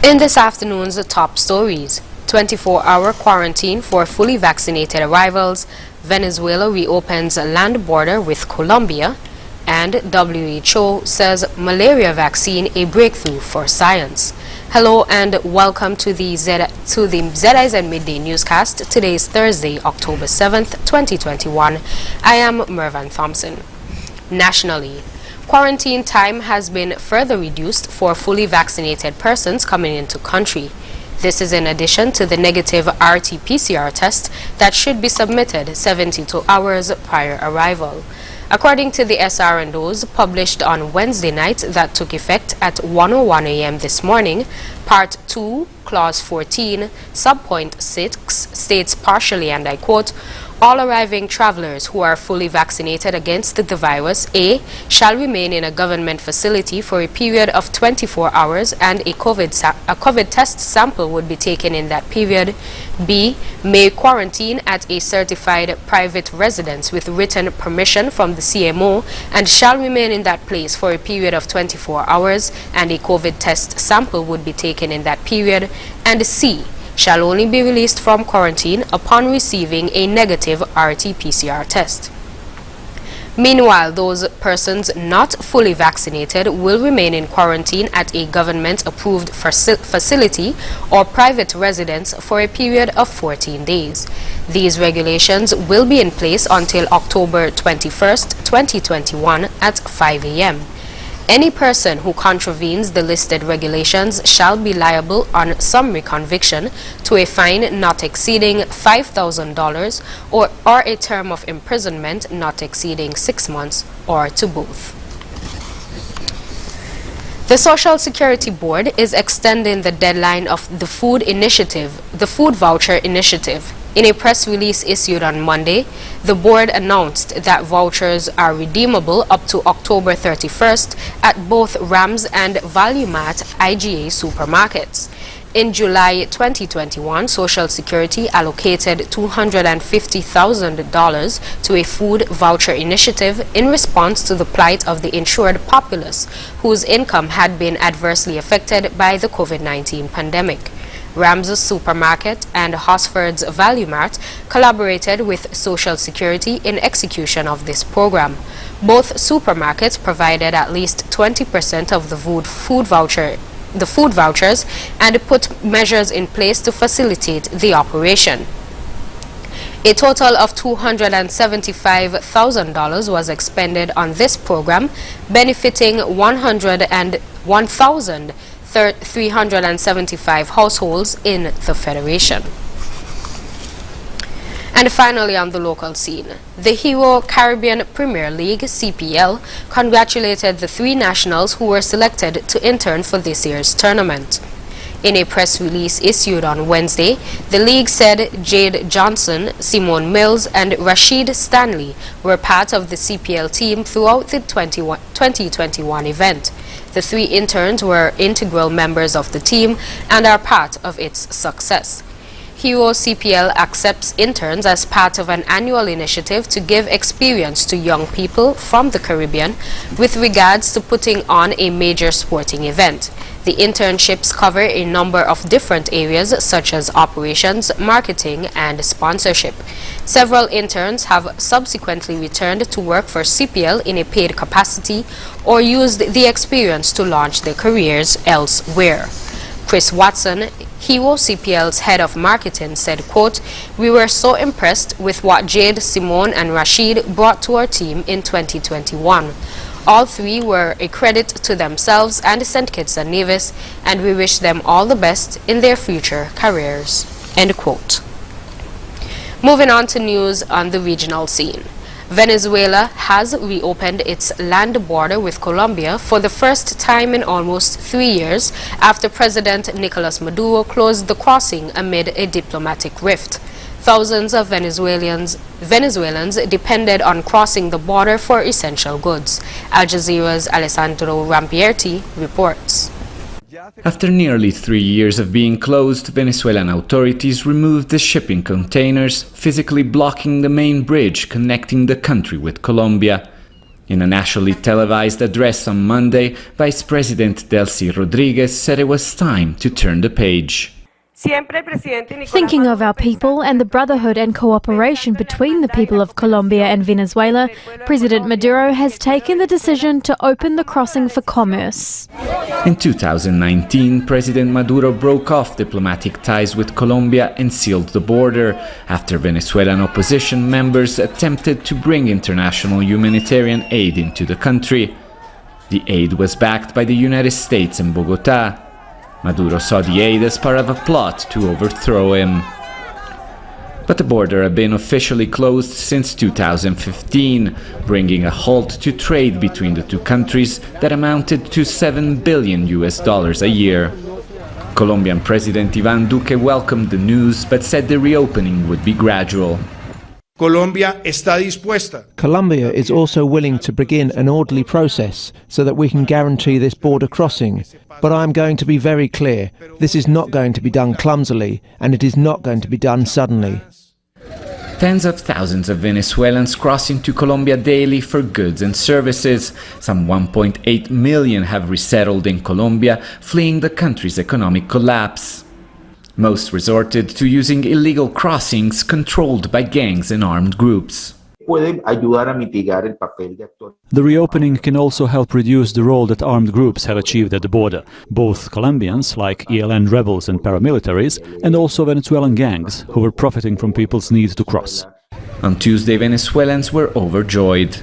In this afternoon's top stories, 24-hour quarantine for fully vaccinated arrivals, Venezuela reopens land border with Colombia, and WHO says malaria vaccine a breakthrough for science. Hello and welcome to the ZIZ Midday newscast. Today is Thursday, October 7th, 2021. I am Mervan Thompson. Nationally, quarantine time has been further reduced for fully vaccinated persons coming into country. This is in addition to the negative RT-PCR test that should be submitted 72 hours prior arrival. According to the SR&Os published on Wednesday night that took effect at 1:01 a.m. this morning, Part 2, Clause 14, Subpoint 6 states partially, and I quote, "All arriving travelers who are fully vaccinated against the virus, A, shall remain in a government facility for a period of 24 hours and a COVID test sample would be taken in that period. B, may quarantine at a certified private residence with written permission from the CMO and shall remain in that place for a period of 24 hours and a COVID test sample would be taken in that period. And C, shall only be released from quarantine upon receiving a negative RT-PCR test." Meanwhile, those persons not fully vaccinated will remain in quarantine at a government-approved facility or private residence for a period of 14 days. These regulations will be in place until October 21st, 2021 at 5 a.m. Any person who contravenes the listed regulations shall be liable on summary conviction to a fine not exceeding $5,000 or a term of imprisonment not exceeding 6 months or to both. The Social Security Board is extending the deadline of the food voucher initiative. In a press release issued on Monday, the board announced that vouchers are redeemable up to October 31st at both Rams and ValueMart IGA supermarkets. In July 2021, Social Security allocated $250,000 to a food voucher initiative in response to the plight of the insured populace whose income had been adversely affected by the COVID-19 pandemic. Rams Supermarket and Hosford's ValueMart collaborated with Social Security in execution of this program. Both supermarkets provided at least 20% of the food vouchers and put measures in place to facilitate the operation. A total of $275,000 was expended on this program, benefiting 1,375 households in the Federation. And finally, on the local scene, the Hero Caribbean Premier League, CPL, congratulated the 3 nationals who were selected to intern for this year's tournament. In a press release issued on Wednesday, the league said Jade Johnson, Simone Mills, and Rashid Stanley were part of the CPL team throughout the 2021 event. The 3 interns were integral members of the team and are part of its success. Hero CPL accepts interns as part of an annual initiative to give experience to young people from the Caribbean with regards to putting on a major sporting event. The internships cover a number of different areas such as operations, marketing, and sponsorship. Several interns have subsequently returned to work for CPL in a paid capacity or used the experience to launch their careers elsewhere. Chris Watson, Hero CPL's head of marketing, said, quote, "We were so impressed with what Jade, Simone, and Rashid brought to our team in 2021. All 3 were a credit to themselves and St. Kitts and Nevis, and we wish them all the best in their future careers." End quote. Moving on to news on the regional scene. Venezuela has reopened its land border with Colombia for the first time in almost 3 years after President Nicolas Maduro closed the crossing amid a diplomatic rift. Thousands of Venezuelans depended on crossing the border for essential goods. Al Jazeera's Alessandro Rampietti reports. After nearly 3 years of being closed, Venezuelan authorities removed the shipping containers, physically blocking the main bridge connecting the country with Colombia. In a nationally televised address on Monday, Vice President DELCY Rodriguez said it was time to turn the page. Thinking of our people and the brotherhood and cooperation between the people of Colombia and Venezuela, President Maduro has taken the decision to open the crossing for commerce. In 2019, President Maduro broke off diplomatic ties with Colombia and sealed the border after Venezuelan opposition members attempted to bring international humanitarian aid into the country. The aid was backed by the United States and Bogota. Maduro saw the aid as part of a plot to overthrow him. But the border had been officially closed since 2015, bringing a halt to trade between the two countries that amounted to $7 billion a year. Colombian President Iván Duque welcomed the news but said the reopening would be gradual. Colombia está dispuesta. Colombia is also willing to begin an orderly process so that we can guarantee this border crossing. But I am going to be very clear, this is not going to be done clumsily, and it is not going to be done suddenly. Tens of thousands of Venezuelans cross into Colombia daily for goods and services. Some 1.8 million have resettled in Colombia, fleeing the country's economic collapse. Most resorted to using illegal crossings controlled by gangs and armed groups. The reopening can also help reduce the role that armed groups have achieved at the border, both Colombians, like ELN rebels and paramilitaries, and also Venezuelan gangs, who were profiting from people's need to cross. On Tuesday, Venezuelans were overjoyed.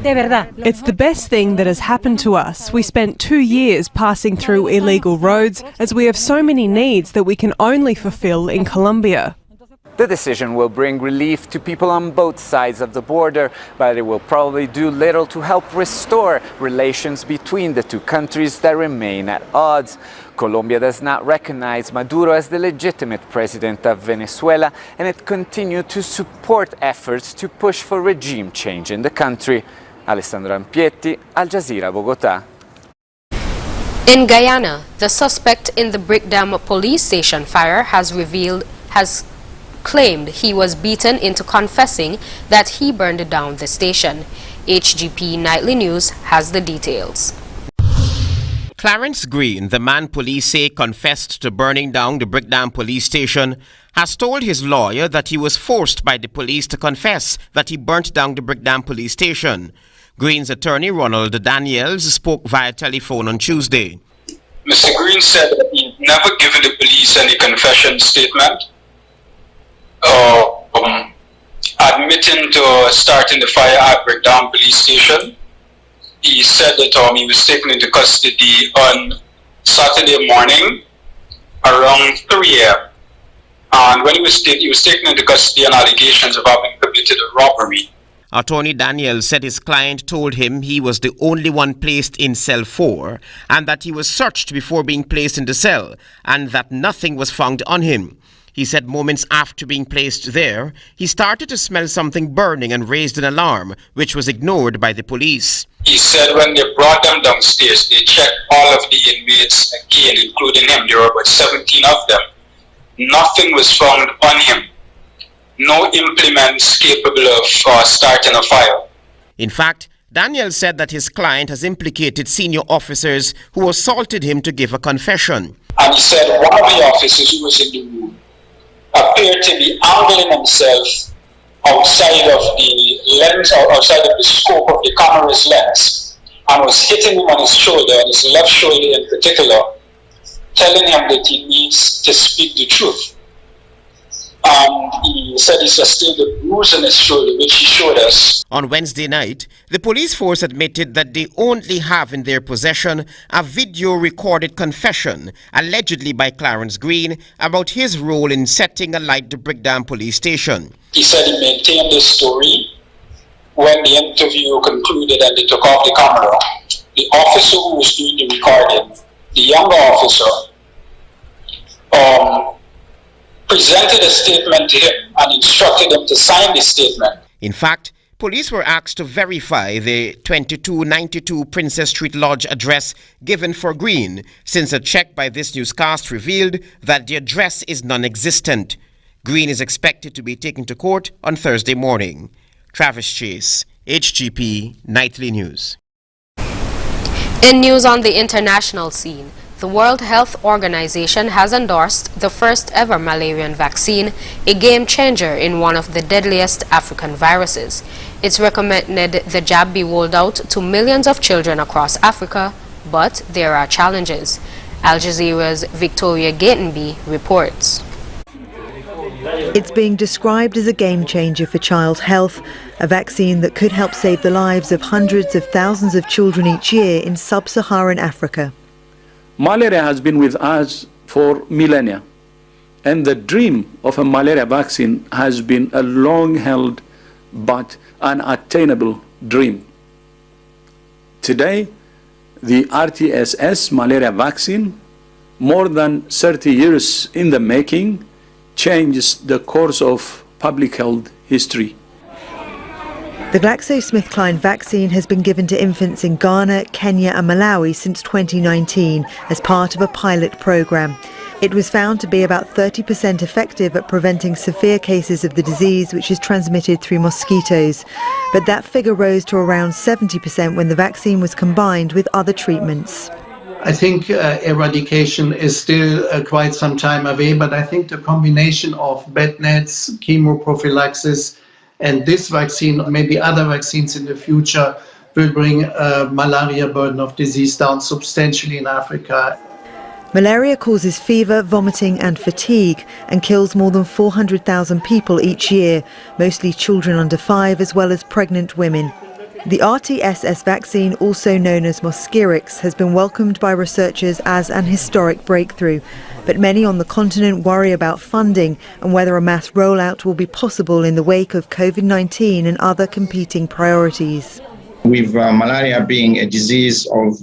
It's the best thing that has happened to us. We spent 2 years passing through illegal roads as we have so many needs that we can only fulfill in Colombia. The decision will bring relief to people on both sides of the border, but it will probably do little to help restore relations between the two countries that remain at odds. Colombia does not recognize Maduro as the legitimate president of Venezuela, and it continues to support efforts to push for regime change in the country. Alessandro Rampietti, Al Jazeera, Bogota. In Guyana, the suspect in the Brickdam police station fire has claimed he was beaten into confessing that he burned down the station. HGP Nightly News has the details. Clarence Green, the man police say confessed to burning down the Brickdam police station, has told his lawyer that he was forced by the police to confess that he burnt down the Brickdam police station. Green's attorney, Ronald Daniels, spoke via telephone on Tuesday. Mr. Green said that he'd never given the police any confession statement, admitting to starting the fire at Brickdam police station. He said that he was taken into custody on Saturday morning around 3 a.m. And when he was taken into custody on allegations of having committed a robbery. Attorney Daniel said his client told him he was the only one placed in cell 4 and that he was searched before being placed in the cell and that nothing was found on him. He said moments after being placed there, he started to smell something burning and raised an alarm, which was ignored by the police. He said when they brought them downstairs, they checked all of the inmates again, including him. There were about 17 of them. Nothing was found on him. No implements capable of starting a fire. In fact, Daniel said that his client has implicated senior officers who assaulted him to give a confession. And he said one of the officers who was in the room appeared to be angling himself outside of the lens, or outside of the scope of the camera's lens, and was hitting him on his shoulder, on his left shoulder in particular, telling him that he needs to speak the truth. And he said he sustained a bruise on his shoulder, which he showed us. On Wednesday night, the police force admitted that they only have in their possession a video-recorded confession, allegedly by Clarence Green, about his role in setting alight the Brickdam police station. He said he maintained this story when the interview concluded and they took off the camera. The officer who was doing the recording, the younger officer, presented a statement to him and instructed him to sign the statement. In fact, police were asked to verify the 2292 Princess Street Lodge address given for Green, since a check by this newscast revealed that the address is non-existent. Green is expected to be taken to court on Thursday morning. Travis Chase, HGP Nightly News. In news on the international scene, the World Health Organization has endorsed the first ever Malarian vaccine, a game changer in one of the deadliest African viruses. It's recommended the jab be rolled out to millions of children across Africa, but there are challenges. Al Jazeera's Victoria Gatenby reports. It's being described as a game changer for child health, a vaccine that could help save the lives of hundreds of thousands of children each year in sub-Saharan Africa. Malaria has been with us for millennia, and the dream of a malaria vaccine has been a long-held but unattainable dream. Today, the RTSS malaria vaccine, more than 30 years in the making, changes the course of public health history. The GlaxoSmithKline vaccine has been given to infants in Ghana, Kenya and Malawi since 2019 as part of a pilot program. It was found to be about 30% effective at preventing severe cases of the disease, which is transmitted through mosquitoes. But that figure rose to around 70% when the vaccine was combined with other treatments. I think eradication is still quite some time away, but I think the combination of bed nets, chemoprophylaxis, and this vaccine, or maybe other vaccines in the future, will bring malaria burden of disease down substantially in Africa. Malaria causes fever, vomiting and fatigue and kills more than 400,000 people each year, mostly children under 5 as well as pregnant women. The RTSS vaccine, also known as Mosquirix, has been welcomed by researchers as an historic breakthrough. But many on the continent worry about funding and whether a mass rollout will be possible in the wake of COVID-19 and other competing priorities. With malaria being a disease of,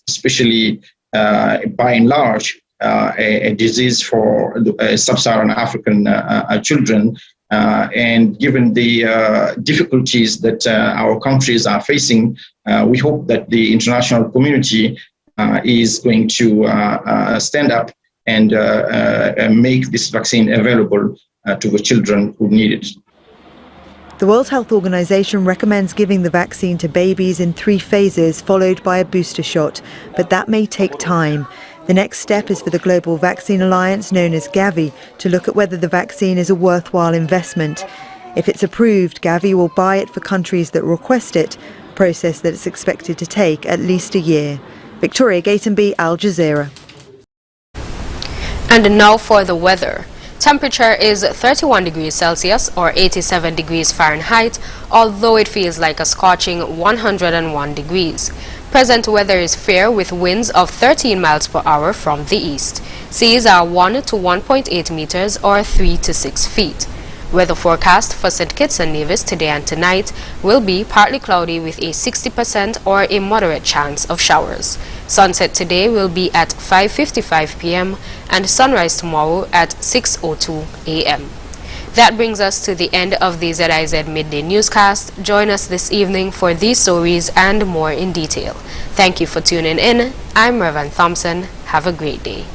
especially by and large, a disease for sub-Saharan African children, and given the difficulties that our countries are facing, we hope that the international community is going to stand up and make this vaccine available to the children who need it. The World Health Organization recommends giving the vaccine to babies in 3 phases, followed by a booster shot, but that may take time. The next step is for the Global Vaccine Alliance, known as Gavi, to look at whether the vaccine is a worthwhile investment. If it's approved, Gavi will buy it for countries that request it, a process that is expected to take at least a year. Victoria Gatenby, Al Jazeera. And now for the weather. Temperature is 31 degrees Celsius or 87 degrees Fahrenheit, although it feels like a scorching 101 degrees. Present weather is fair with winds of 13 miles per hour from the east. Seas are 1 to 1.8 meters or 3 to 6 feet. Weather forecast for St. Kitts and Nevis today and tonight will be partly cloudy with a 60% or a moderate chance of showers. Sunset today will be at 5:55 p.m. and sunrise tomorrow at 6:02 a.m. That brings us to the end of the ZIZ Midday Newscast. Join us this evening for these stories and more in detail. Thank you for tuning in. I'm Reverend Thompson. Have a great day.